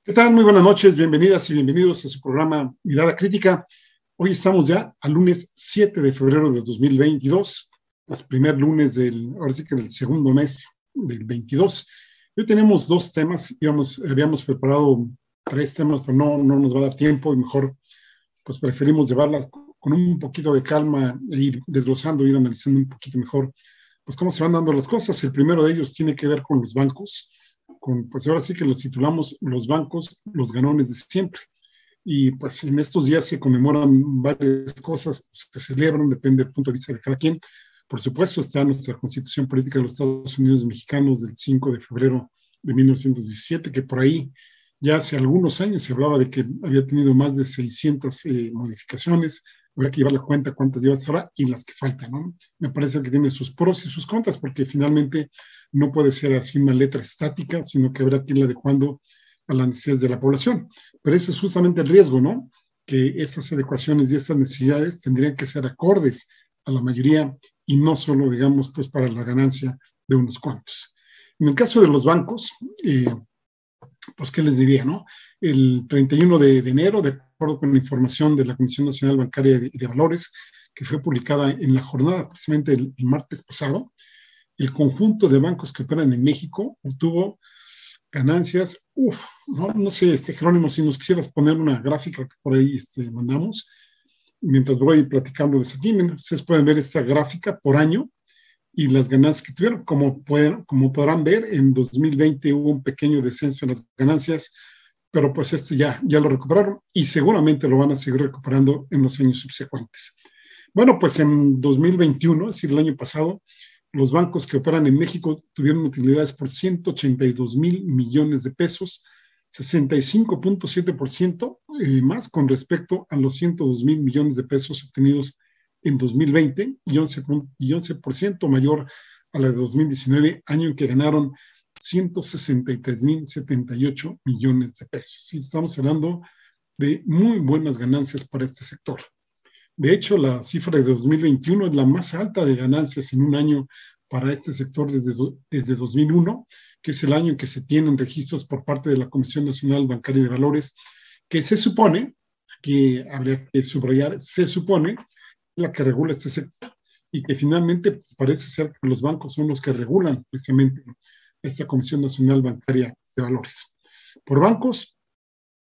¿Qué tal? Muy buenas noches, bienvenidas y bienvenidos a su programa Mirada Crítica. Hoy estamos ya al lunes 7 de febrero de 2022, el primer lunes ahora sí que del segundo mes del 22. Hoy tenemos dos temas, habíamos preparado tres temas, pero no nos va a dar tiempo y mejor pues preferimos llevarlas con un poquito de calma e ir desglosando, ir analizando un poquito mejor pues cómo se van dando las cosas. El primero de ellos tiene que ver con los bancos, pues ahora sí que los titulamos los bancos, los ganones de siempre. Y pues en estos días se conmemoran varias cosas, se celebran, depende del punto de vista de cada quien. Por supuesto está nuestra Constitución Política de los Estados Unidos Mexicanos del 5 de febrero de 1917, que por ahí ya hace algunos años se hablaba de que había tenido más de 600 modificaciones. Habrá que llevar la cuenta cuántas lleva hasta ahora y las que faltan, ¿no? Me parece que tiene sus pros y sus contras, porque finalmente no puede ser así una letra estática, sino que habrá que irla adecuando a las necesidades de la población. Pero ese es justamente el riesgo, ¿no? Que esas adecuaciones y estas necesidades tendrían que ser acordes a la mayoría y no solo, digamos, pues para la ganancia de unos cuantos. En el caso de los bancos, pues, ¿qué les diría, no? El 31 de enero, de acuerdo con la información de la Comisión Nacional Bancaria de Valores, que fue publicada en la jornada, precisamente el martes pasado, el conjunto de bancos que operan en México obtuvo ganancias, no sé, Jerónimo, si nos quisieras poner una gráfica que por ahí mandamos, mientras voy platicándoles aquí, ustedes pueden ver esta gráfica por año y las ganancias que tuvieron. Como podrán ver, en 2020 hubo un pequeño descenso en las ganancias, pero pues ya lo recuperaron y seguramente lo van a seguir recuperando en los años subsecuentes. Bueno, pues en 2021, es decir, el año pasado, los bancos que operan en México tuvieron utilidades por 182 mil millones de pesos, 65.7% más con respecto a los 102 mil millones de pesos obtenidos en 2020 y 11% mayor a la de 2019, año en que ganaron 163.078 millones de pesos. Sí, estamos hablando de muy buenas ganancias para este sector. De hecho, la cifra de 2021 es la más alta de ganancias en un año para este sector desde 2001, que es el año en que se tienen registros por parte de la Comisión Nacional Bancaria de Valores, que se supone, que habría que subrayar, se supone la que regula este sector y que finalmente parece ser que los bancos son los que regulan precisamente esta Comisión Nacional Bancaria de Valores. Por bancos,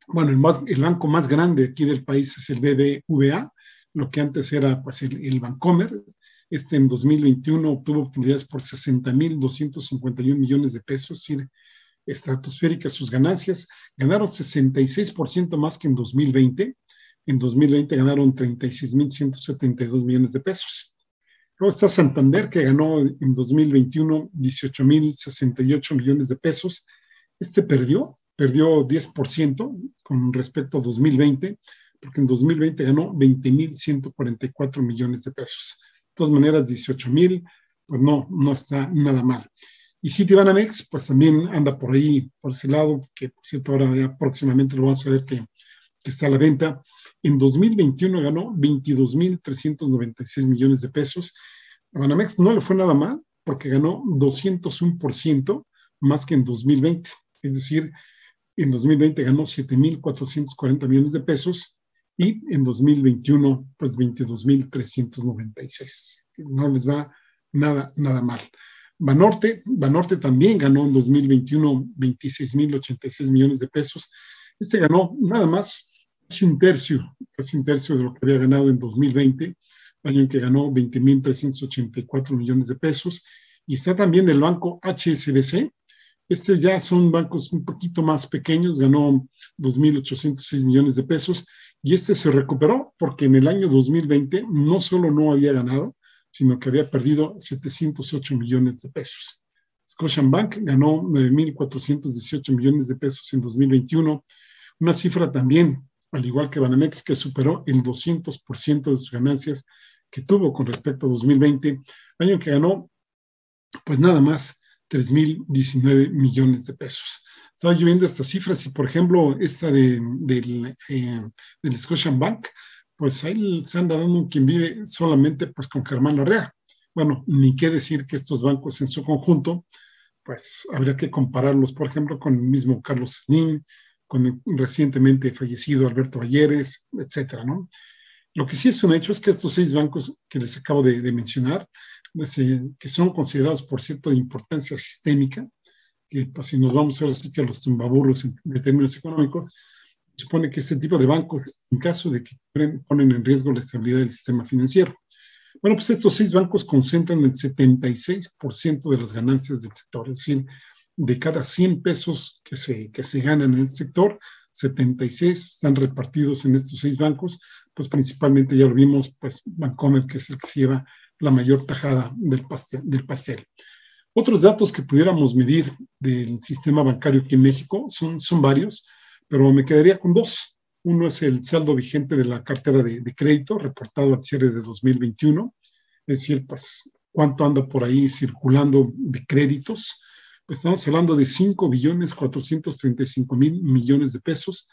bueno, el banco más grande aquí del país es el BBVA, lo que antes era pues el Bancomer. En 2021 obtuvo utilidades por 60.251 millones de pesos, es decir, estratosféricas sus ganancias. Ganaron 66% más que en 2020. En 2020 ganaron 36.172 millones de pesos. Luego está Santander, que ganó en 2021 18.068 millones de pesos. Perdió 10% con respecto a 2020, porque en 2020 ganó 20.144 millones de pesos. De todas maneras, 18.000, pues no está nada mal. Y Citibanamex, pues también anda por ahí, por ese lado, que por cierto ahora ya próximamente lo vamos a ver que está a la venta. En 2021 ganó 22.396 millones de pesos. A Banamex no le fue nada mal, porque ganó 201% más que en 2020. Es decir, en 2020 ganó 7.440 millones de pesos y en 2021, pues 22.396. No les va nada mal. Banorte también ganó en 2021 26.086 millones de pesos. Ganó nada más casi un tercio de lo que había ganado en 2020, año en que ganó 20.384 millones de pesos. Y está también el banco HSBC. Ya son bancos un poquito más pequeños, ganó 2.806 millones de pesos y se recuperó porque en el año 2020 no solo no había ganado, sino que había perdido 708 millones de pesos. Scotiabank ganó 9.418 millones de pesos en 2021, una cifra también, al igual que Banamex, que superó el 200% de sus ganancias que tuvo con respecto a 2020, año en que ganó pues nada más 3.019 millones de pesos. Estaba yo viendo estas cifras y, por ejemplo, esta del Scotiabank, pues ahí se anda dando quien vive solamente pues con Germán Larrea. Bueno, ni qué decir que estos bancos en su conjunto, pues habría que compararlos, por ejemplo, con el mismo Carlos Slim, con el recientemente fallecido Alberto Valleres, etcétera, ¿no? Lo que sí es un hecho es que estos 6 bancos que les acabo de mencionar, pues, que son considerados, por cierto, de importancia sistémica, que pues, si nos vamos ahora sí que a los tumbaburros de términos económicos, supone que este tipo de bancos, en caso de que ponen en riesgo la estabilidad del sistema financiero. Bueno, pues estos 6 bancos concentran el 76% de las ganancias del sector, es decir, de cada 100 pesos que se ganan en el sector, 76 están repartidos en estos 6 bancos, pues principalmente ya lo vimos, pues Bancomer, que es el que se lleva la mayor tajada del pastel. Otros datos que pudiéramos medir del sistema bancario aquí en México son varios, pero me quedaría con 2. Uno es el saldo vigente de la cartera de crédito reportado al cierre de 2021, es decir, pues cuánto anda por ahí circulando de créditos. Pues estamos hablando de 5,435,000,000,000 de pesos,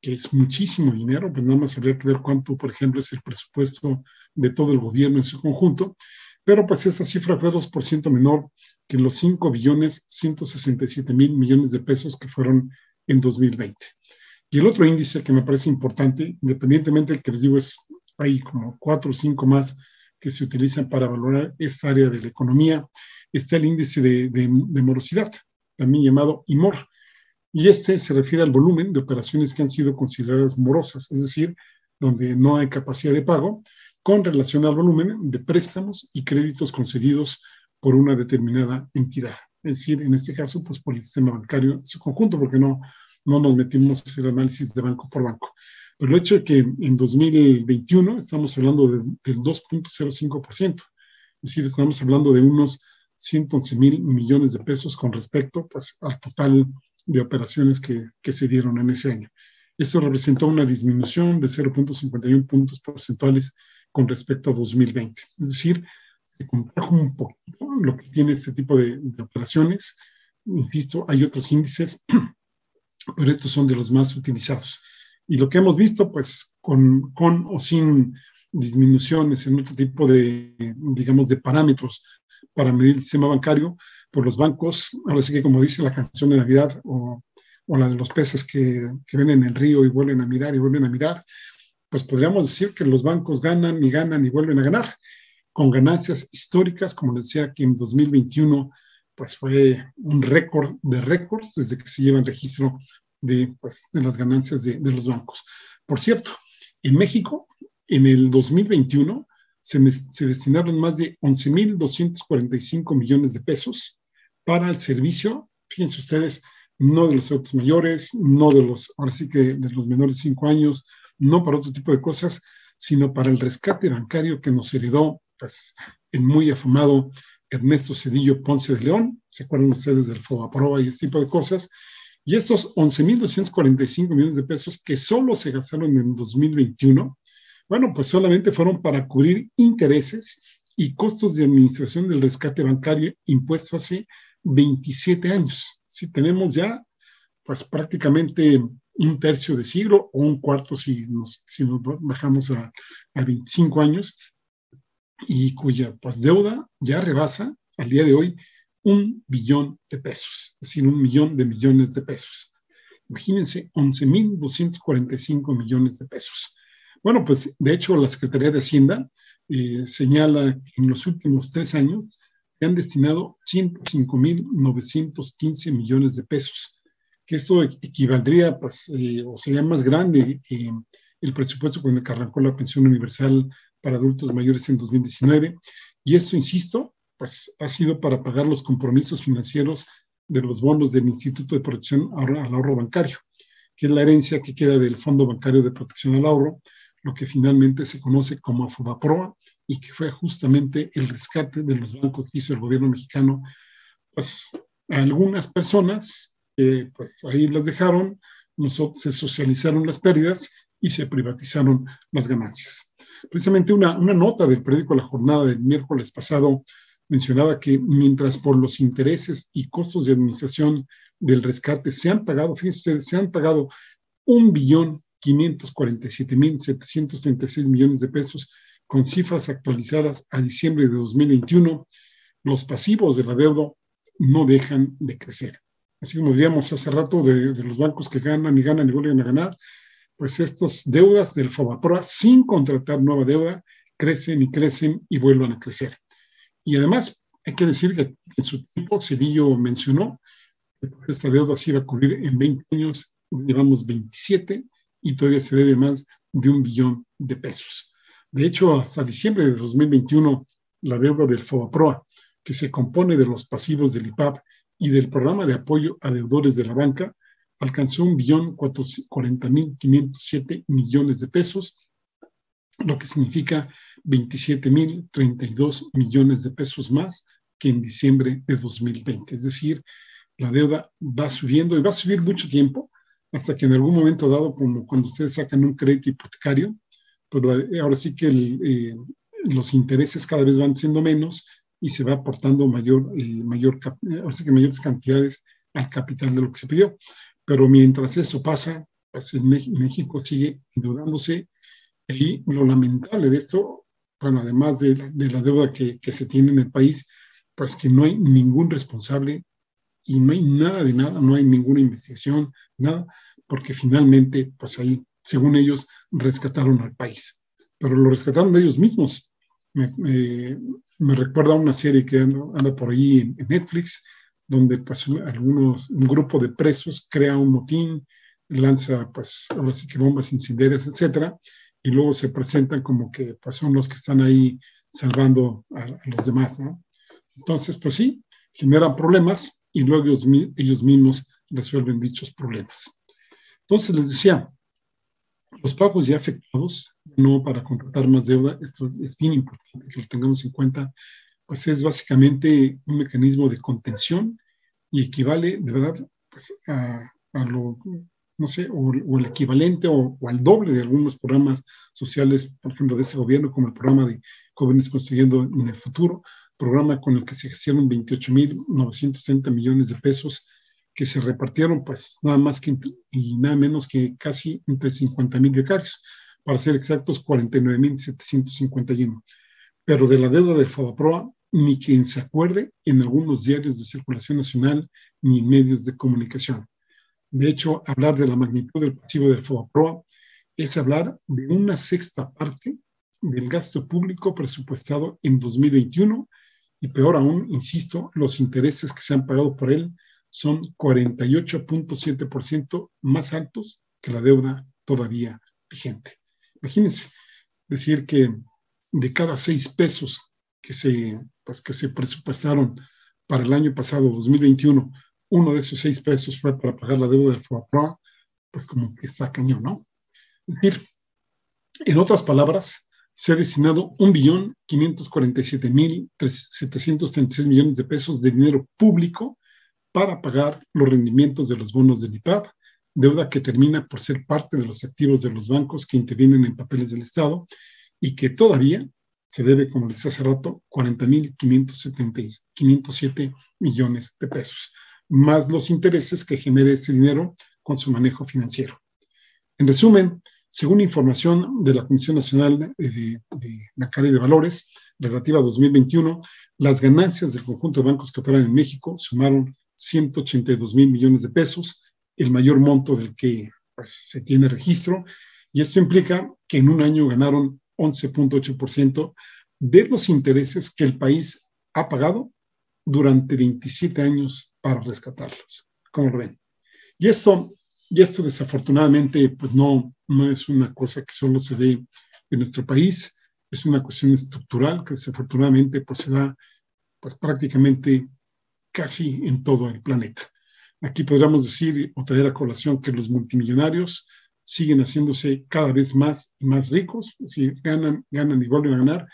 que es muchísimo dinero, pues nada más habría que ver cuánto, por ejemplo, es el presupuesto de todo el gobierno en su conjunto, pero pues esta cifra fue 2% menor que los 5,167,000,000,000 de pesos que fueron en 2020. Y el otro índice que me parece importante, independientemente del que les digo, hay como 4 o 5 más que se utilizan para valorar esta área de la economía, está el índice de morosidad, también llamado IMOR, y este se refiere al volumen de operaciones que han sido consideradas morosas, es decir, donde no hay capacidad de pago, con relación al volumen de préstamos y créditos concedidos por una determinada entidad. Es decir, en este caso, pues por el sistema bancario en su conjunto, porque no nos metimos en el análisis de banco por banco. Pero el hecho de que en 2021 estamos hablando del 2,05%, es decir, estamos hablando de unos 111,000,000,000 de pesos con respecto pues, al total de operaciones que se dieron en ese año. Eso representó una disminución de 0,51 puntos porcentuales con respecto a 2020. Es decir, se contrajo un poquito lo que tiene este tipo de operaciones. Insisto, hay otros índices, pero estos son de los más utilizados. Y lo que hemos visto, pues, con o sin disminuciones en otro tipo de, digamos, de parámetros para medir el sistema bancario, por los bancos, ahora sí que como dice la canción de Navidad, o la de los peces que ven en el río y vuelven a mirar y vuelven a mirar, pues podríamos decir que los bancos ganan y vuelven a ganar, con ganancias históricas, como les decía, que en 2021 pues fue un récord de récords desde que se lleva el registro de las ganancias de los bancos. Por cierto, en México, en el 2021, se destinaron más de 11,245,000,000 de pesos para el servicio, fíjense ustedes, no de los adultos mayores, no de los, ahora sí que de los menores de 5 años, no para otro tipo de cosas, sino para el rescate bancario que nos heredó pues, el muy afamado Ernesto Zedillo Ponce de León, ¿se acuerdan ustedes del Fobaproa y este tipo de cosas? Y estos 11,245,000,000 de pesos que solo se gastaron en 2021, bueno, pues solamente fueron para cubrir intereses y costos de administración del rescate bancario impuesto hace 27 años. Si tenemos ya, pues prácticamente un tercio de siglo o un cuarto si nos bajamos a 25 años, y cuya pues, deuda ya rebasa al día de hoy 1,000,000,000 de pesos, es decir, 1,000,000,000 de pesos. Imagínense, 11,245,000,000 de pesos. Bueno, pues de hecho la Secretaría de Hacienda señala que en los últimos 3 años se han destinado 105,915,000,000 de pesos, que esto equivaldría, pues, o sería más grande que el presupuesto con el que arrancó la pensión universal para adultos mayores en 2019. Y eso, insisto, pues ha sido para pagar los compromisos financieros de los bonos del Instituto de Protección al Ahorro Bancario, que es la herencia que queda del Fondo Bancario de Protección al Ahorro, lo que finalmente se conoce como Fobaproa, y que fue justamente el rescate de los bancos que hizo el gobierno mexicano, pues a algunas personas, pues ahí las dejaron, se socializaron las pérdidas y se privatizaron las ganancias. Precisamente una nota del periódico La Jornada del miércoles pasado mencionaba que mientras por los intereses y costos de administración del rescate se han pagado, fíjense ustedes, se han pagado 1,547,736,000,000 de pesos con cifras actualizadas a diciembre de 2021, los pasivos del adeudo no dejan de crecer. así como diríamos hace rato de los bancos que ganan y ganan y vuelven a ganar, pues estas deudas del FOBAPROA, sin contratar nueva deuda, crecen y crecen y vuelvan a crecer. Y además, hay que decir que en su tiempo Cedillo mencionó que esta deuda se iba a cubrir en 20 años, llevamos 27 y todavía se debe más de 1 billón de pesos. De hecho, hasta diciembre de 2021, la deuda del FOBAPROA, que se compone de los pasivos del IPAB y del programa de apoyo a deudores de la banca, alcanzó 1.040.507 millones de pesos, lo que significa 27.032 millones de pesos más que en diciembre de 2020. Es decir, la deuda va subiendo y va a subir mucho tiempo hasta que en algún momento dado, como cuando ustedes sacan un crédito hipotecario, pues ahora sí que los intereses cada vez van siendo menos y se va aportando ahora sí que mayores cantidades al capital de lo que se pidió. Pero mientras eso pasa, pues en México sigue endeudándose y lo lamentable de esto, bueno, además de la deuda que se tiene en el país, pues que no hay ningún responsable y no hay nada de nada, no hay ninguna investigación, nada, porque finalmente, pues ahí, según ellos, rescataron al país. Pero lo rescataron de ellos mismos. Me recuerda a una serie que anda por ahí en Netflix, donde pues un grupo de presos crea un motín, lanza pues ahora sí que bombas incendiarias, etcétera, y luego se presentan como que pues, son los que están ahí salvando a los demás, ¿no? Entonces, pues sí, generan problemas y luego ellos mismos resuelven dichos problemas. Entonces, les decía, los pagos ya efectuados, no para contratar más deuda, esto es bien importante que lo tengamos en cuenta, pues es básicamente un mecanismo de contención y equivale de verdad pues, a lo, no sé, o el equivalente o al doble de algunos programas sociales, por ejemplo, de ese gobierno, como el programa de Jóvenes Construyendo en el Futuro, programa con el que se ejercieron 28.930 millones de pesos que se repartieron pues nada más que y nada menos que casi entre 50,000 becarios, para ser exactos 49,751. Pero de la deuda del FOBAPROA, ni quien se acuerde en algunos diarios de circulación nacional ni en medios de comunicación. De hecho, hablar de la magnitud del pasivo del FOBAPROA es hablar de una sexta parte del gasto público presupuestado en 2021 y peor aún, insisto, los intereses que se han pagado por él son 48.7% más altos que la deuda todavía vigente. Imagínense decir que de cada 6 pesos que se presupuestaron para el año pasado, 2021, uno de esos 6 pesos fue para pagar la deuda del FOBAPROA, pues como que está cañón, ¿no? Es decir, en otras palabras, se ha destinado 1.547.736 millones de pesos de dinero público para pagar los rendimientos de los bonos del IPAB, deuda que termina por ser parte de los activos de los bancos que intervienen en papeles del Estado y que todavía se debe, como les decía hace rato, 40.507 millones de pesos, más los intereses que genera ese dinero con su manejo financiero. En resumen, según información de la Comisión Nacional de Bancaria y de Valores relativa a 2021, las ganancias del conjunto de bancos que operan en México sumaron 182,000 millones de pesos, el mayor monto del que pues, se tiene registro, y esto implica que en un año ganaron 11.8% de los intereses que el país ha pagado durante 27 años para rescatarlos. ¿Cómo lo ven? Y esto desafortunadamente pues no es una cosa que solo se dé en nuestro país, es una cuestión estructural que desafortunadamente pues se da pues prácticamente casi en todo el planeta. Aquí podríamos decir o traer a colación que los multimillonarios siguen haciéndose cada vez más y más ricos, es decir, ganan y vuelven a ganar,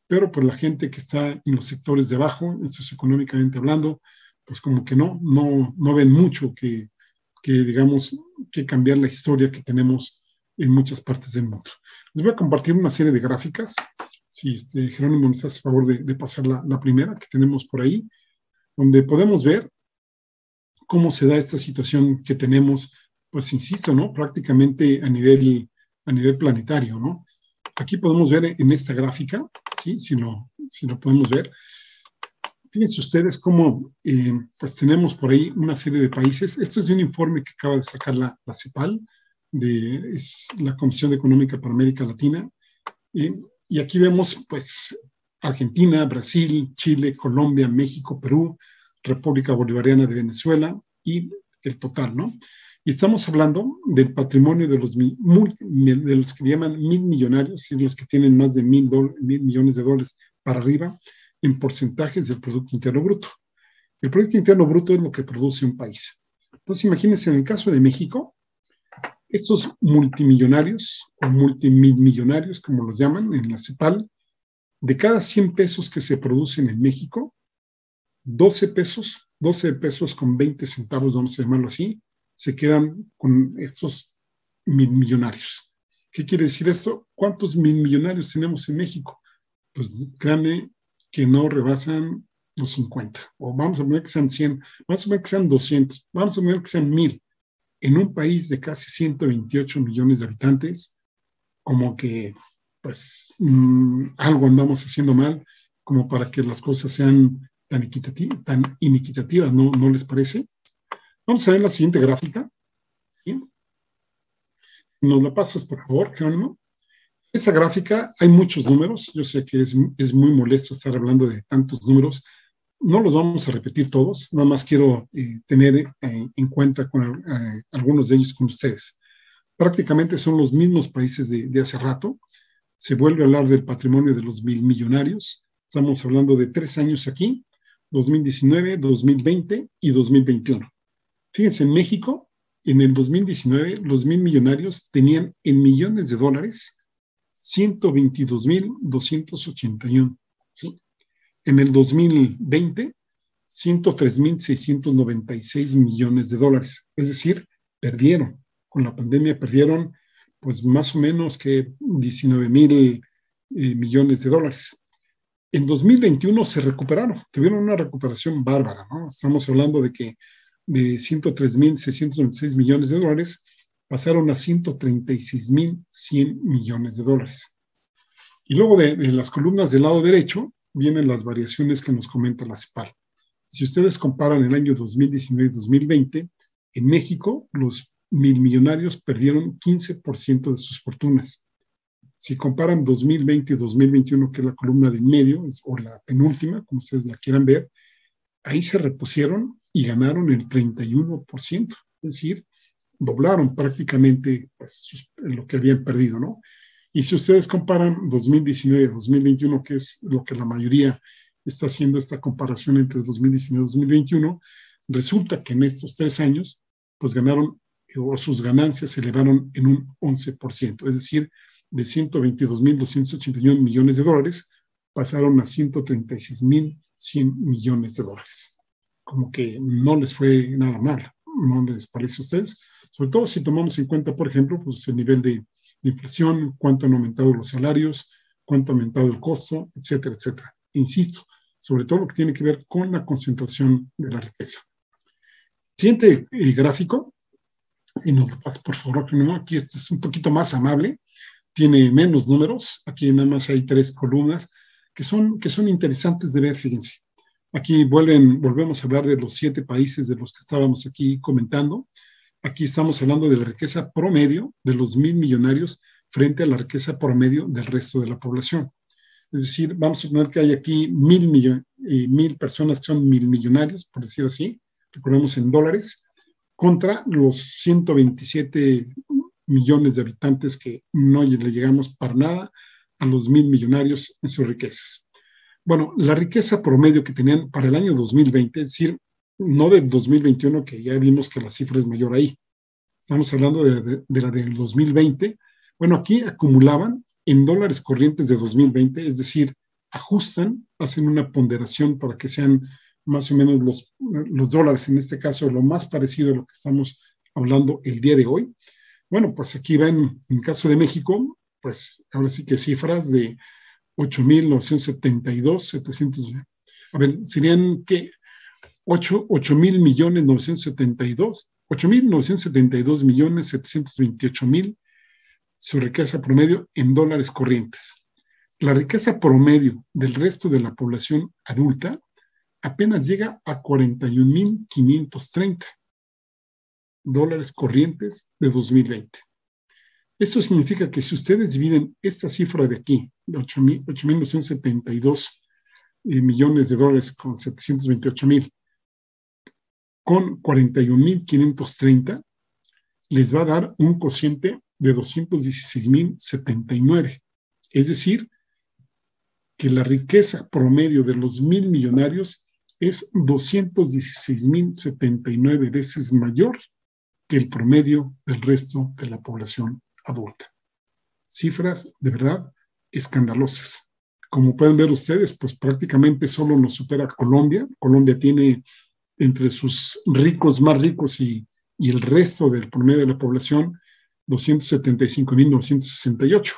pero pues la gente que está en los sectores de abajo, socioeconómicamente hablando, pues como que no ven mucho que digamos, que cambiar la historia que tenemos en muchas partes del mundo. Les voy a compartir una serie de gráficas. Si Jerónimo nos hace favor de pasar la primera que tenemos por ahí, donde podemos ver cómo se da esta situación que tenemos, pues insisto, ¿no? Prácticamente a nivel planetario, ¿no? Aquí podemos ver en esta gráfica, ¿sí? Si lo podemos ver, Fíjense ustedes cómo pues tenemos por ahí una serie de países. Esto es de un informe que acaba de sacar la CEPAL, es la Comisión Económica para América Latina. Y aquí vemos pues Argentina, Brasil, Chile, Colombia, México, Perú, República Bolivariana de Venezuela y el total, ¿no? Y estamos hablando del patrimonio de de los que llaman mil millonarios, y los que tienen más de mil millones de dólares para arriba, en porcentajes del Producto Interno Bruto. El Producto Interno Bruto es lo que produce un país. Entonces, imagínense, en el caso de México, estos multimillonarios o multimillonarios, como los llaman en la CEPAL, de cada 100 pesos que se producen en México, 12 pesos con 20 centavos, vamos a llamarlo así, se quedan con estos millonarios. ¿Qué quiere decir esto? ¿Cuántos millonarios tenemos en México? Pues créanme que no rebasan los 50, o vamos a poner que sean 100, vamos a poner que sean 200, vamos a poner que sean 1000. En un país de casi 128 millones de habitantes, como que pues algo andamos haciendo mal, como para que las cosas sean tan inequitativas, ¿no les parece? Vamos a ver la siguiente gráfica. ¿Sí? ¿Nos la pasas, por favor, Jerónimo? Esa gráfica, hay muchos números, yo sé que es muy molesto estar hablando de tantos números, no los vamos a repetir todos, nada más quiero tener en cuenta con, algunos de ellos con ustedes. Prácticamente son los mismos países de hace rato. Se vuelve a hablar del patrimonio de los millonarios. Estamos hablando de 3 años aquí, 2019, 2020 y 2021. Fíjense, en México, en el 2019, los millonarios tenían en millones de dólares 122,281. ¿Sí? En el 2020, 103,696 millones de dólares. Es decir, perdieron. Con la pandemia perdieron pues más o menos que 19,000 millones de dólares. En 2021 se recuperaron, tuvieron una recuperación bárbara, ¿no? Estamos hablando de que de 103,696 millones de dólares pasaron a 136,100 millones de dólares. Y luego de las columnas del lado derecho vienen las variaciones que nos comenta la CEPAL. Si ustedes comparan el año 2019 y 2020, en México los millonarios perdieron 15% de sus fortunas. Si comparan 2020 y 2021, que es la columna de en medio, o la penúltima, como ustedes la quieran ver, ahí se repusieron y ganaron el 31%. Es decir, doblaron prácticamente pues, lo que habían perdido, ¿no? Y si ustedes comparan 2019 y 2021, que es lo que la mayoría está haciendo esta comparación entre 2019 y 2021, resulta que en estos 3 años, pues ganaron, o sus ganancias se elevaron en un 11%, es decir, de 122,281 millones de dólares, pasaron a 136,100 millones de dólares. Como que no les fue nada mal, ¿no les parece a ustedes? Sobre todo si tomamos en cuenta, por ejemplo, pues el nivel de inflación, cuánto han aumentado los salarios, cuánto ha aumentado el costo, etcétera, etcétera. Insisto, sobre todo lo que tiene que ver con la concentración de la riqueza. Siguiente gráfico, y no, por favor, no, aquí este es un poquito más amable, tiene menos números, aquí nada más hay 3 columnas que son interesantes de ver, fíjense. Aquí volvemos a hablar de los 7 países de los que estábamos aquí comentando. Aquí estamos hablando de la riqueza promedio de los millonarios frente a la riqueza promedio del resto de la población. Es decir, vamos a poner que hay aquí 1,000 personas que son millonarios, por decir así, recordemos en dólares, contra los 127 millones de habitantes que no le llegamos para nada a los 1,000 millonarios en sus riquezas. Bueno, la riqueza promedio que tenían para el año 2020, es decir, no del 2021, que ya vimos que la cifra es mayor ahí. Estamos hablando de la del 2020. Bueno, aquí acumulaban en dólares corrientes de 2020, es decir, ajustan, hacen una ponderación para que sean más o menos los dólares, en este caso, lo más parecido a lo que estamos hablando el día de hoy. Bueno, pues aquí ven, en el caso de México, pues ahora sí que cifras de 8,972,700. A ver, serían que 8,972,728,000 su riqueza promedio en dólares corrientes. La riqueza promedio del resto de la población adulta apenas llega a $41,530 corrientes de 2020. Eso significa que si ustedes dividen esta cifra de aquí, de 8,972 millones de dólares con 728,000, con 41,530, les va a dar un cociente de 216,079. Es decir, que la riqueza promedio de los 1,000 millonarios es 216,079 veces mayor que el promedio del resto de la población adulta. Cifras de verdad escandalosas. Como pueden ver ustedes, pues prácticamente solo nos supera Colombia. Colombia tiene entre sus ricos más ricos y el resto del promedio de la población 275,968.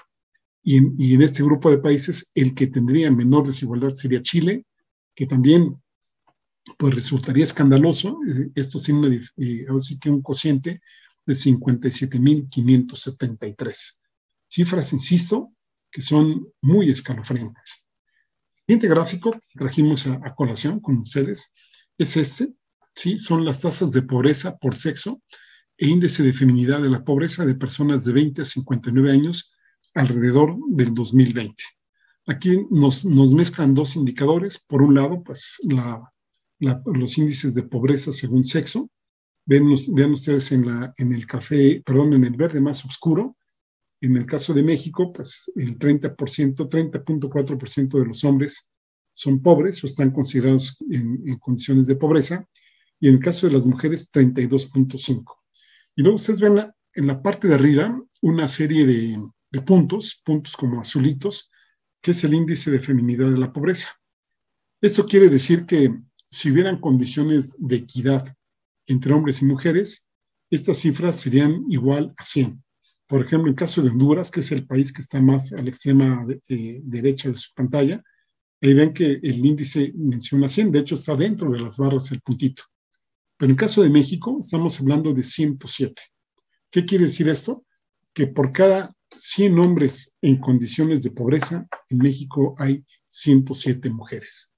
Y en este grupo de países, el que tendría menor desigualdad sería Chile, que también pues resultaría escandaloso. Esto tiene así que un cociente de 57,573. Cifras, insisto, que son muy escalofriantes. El siguiente gráfico que trajimos a colación con ustedes es este, ¿sí? Son las tasas de pobreza por sexo e índice de feminidad de la pobreza de personas de 20 a 59 años alrededor del 2020. Aquí nos mezclan dos indicadores. Por un lado, pues los índices de pobreza según sexo. Vean ustedes en el verde más oscuro. En el caso de México, pues el 30.4% de los hombres son pobres o están considerados en condiciones de pobreza. Y en el caso de las mujeres, 32.5%. Y luego ustedes ven en la parte de arriba una serie de puntos como azulitos, que es el índice de feminidad de la pobreza. Esto quiere decir que si hubieran condiciones de equidad entre hombres y mujeres, estas cifras serían igual a 100. Por ejemplo, en el caso de Honduras, que es el país que está más a la extrema derecha de su pantalla, ahí ven que el índice menciona 100, de hecho está dentro de las barras el puntito. Pero en el caso de México, estamos hablando de 107. ¿Qué quiere decir esto? Que por cada 100 hombres en condiciones de pobreza, en México hay 107 mujeres.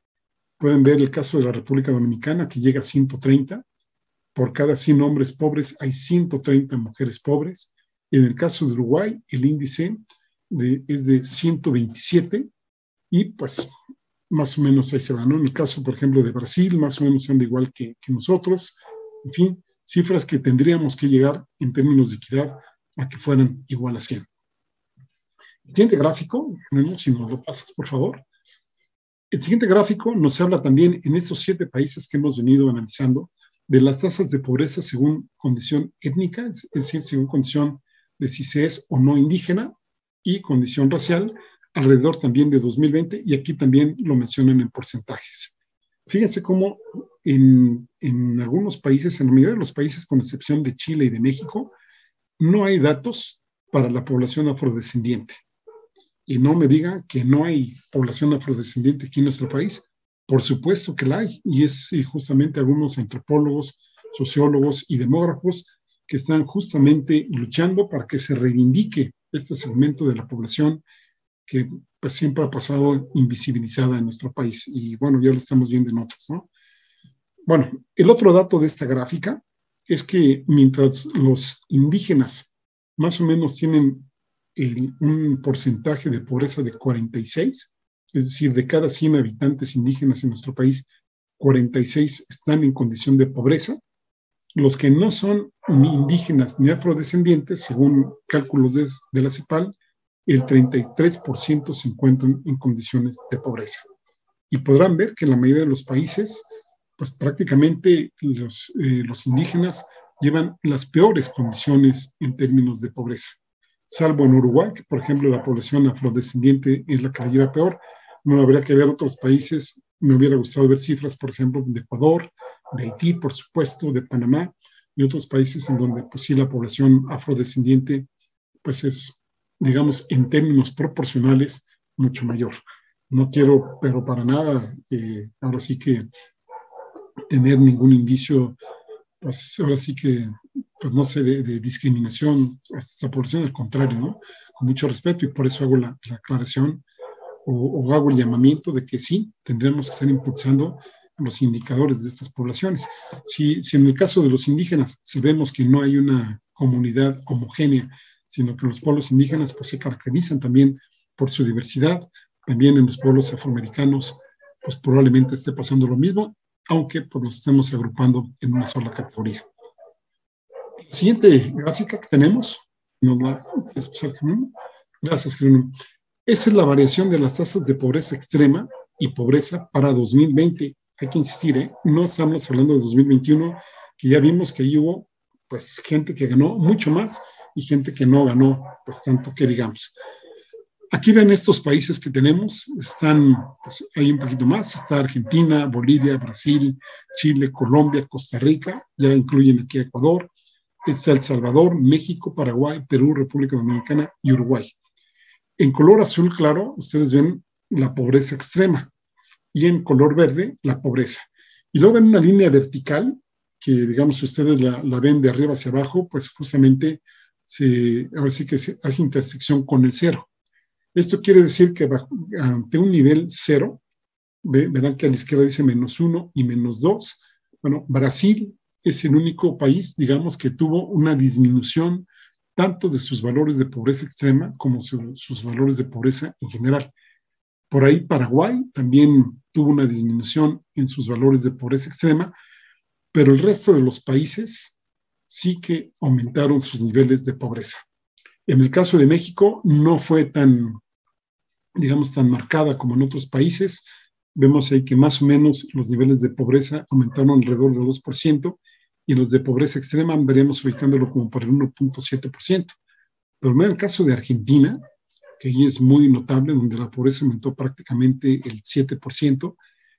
Pueden ver el caso de la República Dominicana, que llega a 130. Por cada 100 hombres pobres hay 130 mujeres pobres. En el caso de Uruguay, el índice es de 127 y pues más o menos ahí se va, ¿no? En el caso, por ejemplo, de Brasil, más o menos anda igual que nosotros. En fin, cifras que tendríamos que llegar en términos de equidad a que fueran igual a 100. El siguiente gráfico, si nos lo pasas, por favor. El siguiente gráfico nos habla también en estos 7 países que hemos venido analizando de las tasas de pobreza según condición étnica, es decir, según condición de si se es o no indígena, y condición racial, alrededor también de 2020, y aquí también lo mencionan en porcentajes. Fíjense cómo en algunos países, en la mayoría de los países, con excepción de Chile y de México, no hay datos para la población afrodescendiente. Y no me digan que no hay población afrodescendiente aquí en nuestro país. Por supuesto que la hay, y es justamente algunos antropólogos, sociólogos y demógrafos que están justamente luchando para que se reivindique este segmento de la población que pues siempre ha pasado invisibilizada en nuestro país. Y bueno, ya lo estamos viendo en otros, ¿no? Bueno, el otro dato de esta gráfica es que mientras los indígenas más o menos tienen un porcentaje de pobreza de 46, es decir, de cada 100 habitantes indígenas en nuestro país, 46 están en condición de pobreza. Los que no son ni indígenas ni afrodescendientes, según cálculos de la CEPAL, el 33% se encuentran en condiciones de pobreza. Y podrán ver que en la mayoría de los países, pues prácticamente los indígenas llevan las peores condiciones en términos de pobreza. Salvo en Uruguay, que por ejemplo la población afrodescendiente es la que la lleva peor. No habría que ver otros países. Me hubiera gustado ver cifras, por ejemplo, de Ecuador, de Haití, por supuesto, de Panamá y otros países en donde pues sí la población afrodescendiente pues es, digamos, en términos proporcionales mucho mayor. No quiero, pero para nada, ahora sí que tener ningún indicio, pues ahora sí que, pues no sé, de discriminación a esta población, al contrario, ¿no? Con mucho respeto, y por eso hago la aclaración o hago el llamamiento de que sí, tendremos que estar impulsando los indicadores de estas poblaciones. Si en el caso de los indígenas sabemos que no hay una comunidad homogénea, sino que los pueblos indígenas pues, se caracterizan también por su diversidad, también en los pueblos afroamericanos pues probablemente esté pasando lo mismo, aunque pues, nos estemos agrupando en una sola categoría. La siguiente gráfica que tenemos, gracias, Jerónimo. Esa es la variación de las tasas de pobreza extrema y pobreza para 2020. Hay que insistir, no estamos hablando de 2021, que ya vimos que ahí hubo pues, gente que ganó mucho más y gente que no ganó pues, tanto que digamos. Aquí ven estos países que tenemos, están, pues, hay un poquito más, está Argentina, Bolivia, Brasil, Chile, Colombia, Costa Rica, ya incluyen aquí Ecuador, está El Salvador, México, Paraguay, Perú, República Dominicana y Uruguay. En color azul claro, ustedes ven la pobreza extrema y en color verde, la pobreza. Y luego en una línea vertical, que digamos si ustedes la ven de arriba hacia abajo, pues justamente ahora sí que se hace intersección con el cero. Esto quiere decir que ante un nivel cero, verán que a la izquierda dice -1 y -2. Bueno, Brasil es el único país, digamos, que tuvo una disminución tanto de sus valores de pobreza extrema como sus valores de pobreza en general. Por ahí Paraguay también tuvo una disminución en sus valores de pobreza extrema, pero el resto de los países sí que aumentaron sus niveles de pobreza. En el caso de México no fue tan, digamos, tan marcada como en otros países. Vemos ahí que más o menos los niveles de pobreza aumentaron alrededor del 2% y los de pobreza extrema andaríamos ubicándolo como por el 1.7%. Pero en el caso de Argentina, que ahí es muy notable, donde la pobreza aumentó prácticamente el 7%.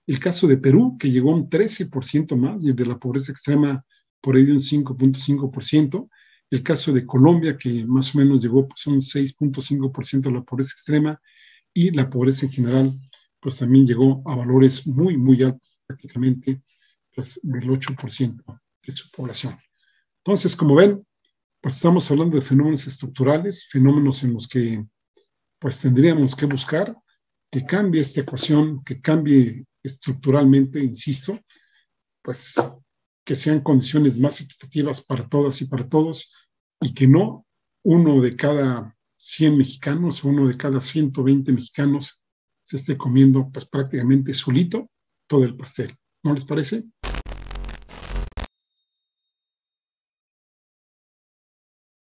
El caso de Perú, que llegó a un 13% más, y el de la pobreza extrema por ahí de un 5.5%. El caso de Colombia, que más o menos llegó pues, a un 6.5% de la pobreza extrema, y la pobreza en general, pues también llegó a valores muy, muy altos, prácticamente pues, del 8% de su población. Entonces, como ven, pues estamos hablando de fenómenos estructurales, fenómenos en los que pues tendríamos que buscar que cambie esta ecuación, que cambie estructuralmente, insisto, pues que sean condiciones más equitativas para todas y para todos y que no uno de cada 100 mexicanos o uno de cada 120 mexicanos se esté comiendo pues prácticamente solito todo el pastel. ¿No les parece?